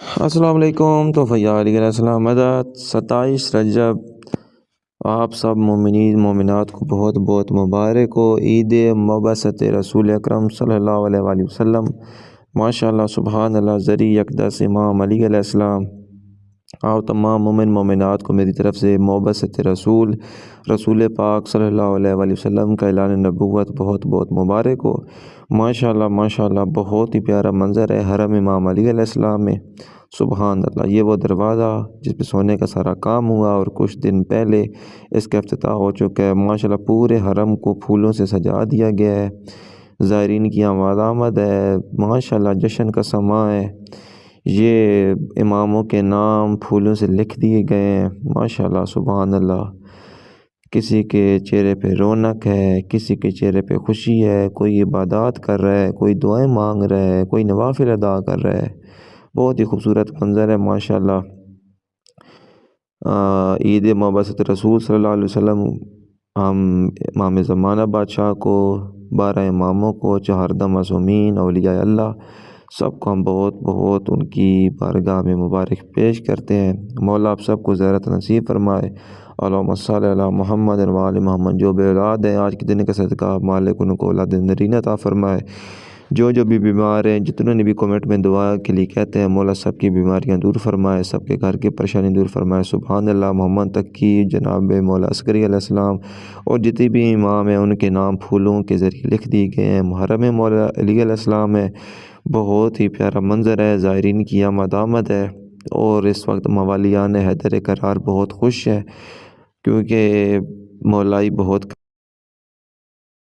السلام علیکم۔ تو فیا علیہ السلام مدد 27 رجب آپ سب مومنین مومنات کو بہت بہت مبارک ہو۔ عید مبعثت رسول اکرم صلی اللہ علیہ وآلہ وسلم۔ ماشاء اللہ سبحان اللہ۔ ذری اقدس امام علی علیہ السلام اور تمام مومن مومنات کو میری طرف سے مبعثت رسول پاک صلی اللہ علیہ وآلہ وسلم کا اعلان نبوت بہت بہت مبارک ہو۔ ماشاء اللہ بہت ہی پیارا منظر ہے حرم امام علی علیہ السلام میں۔ سبحان اللہ۔ یہ وہ دروازہ جس پہ سونے کا سارا کام ہوا اور کچھ دن پہلے اس کا افتتاح ہو چکا ہے۔ ماشاءاللہ پورے حرم کو پھولوں سے سجا دیا گیا ہے۔ زائرین کی آمد ہے۔ ماشاءاللہ جشن کا سماں ہے۔ یہ اماموں کے نام پھولوں سے لکھ دیے گئے ہیں۔ ماشاءاللہ سبحان اللہ۔ کسی کے چہرے پہ رونق ہے، کسی کے چہرے پہ خوشی ہے، کوئی عبادات کر رہا ہے، کوئی دعائیں مانگ رہا ہے، کوئی نوافل ادا کر رہا ہے۔ بہت ہی خوبصورت منظر ہے ماشاءاللہ۔ عید مبعثت رسول صلی اللہ علیہ وسلم ہم امام زمانہ بادشاہ کو، 12 اماموں کو، 4 معصومین اولیاء اللہ سب کو ہم بہت بہت ان کی بارگاہ میں مبارک پیش کرتے ہیں۔ مولا آپ سب کو زیارت نصیب فرمائے۔ اللہم صلی علی محمد و آل محمد۔ جو بے اولاد ہیں آج کے دن کا صدقہ مالک ان کو اولاد نرینہ عطا فرمائے۔ جو بھی بیمار ہیں، جتنوں نے بھی کمنٹ میں دعا کے لیے کہتے ہیں، مولا سب کی بیماریاں دور فرمائے، سب کے گھر کی پریشانی دور فرمائے۔ سبحان اللہ۔ محمد تقی جناب مولا عسکری علیہ السلام اور جتنے بھی امام ہیں ان کے نام پھولوں کے ذریعے لکھ دیے گئے ہیں۔ محرم مولا علی علیہ السلام ہے۔ بہت ہی پیارا منظر ہے۔ زائرین کی آمد ہے اور اس وقت موالیان حیدر کرار بہت خوش ہے کیونکہ مولائی بہت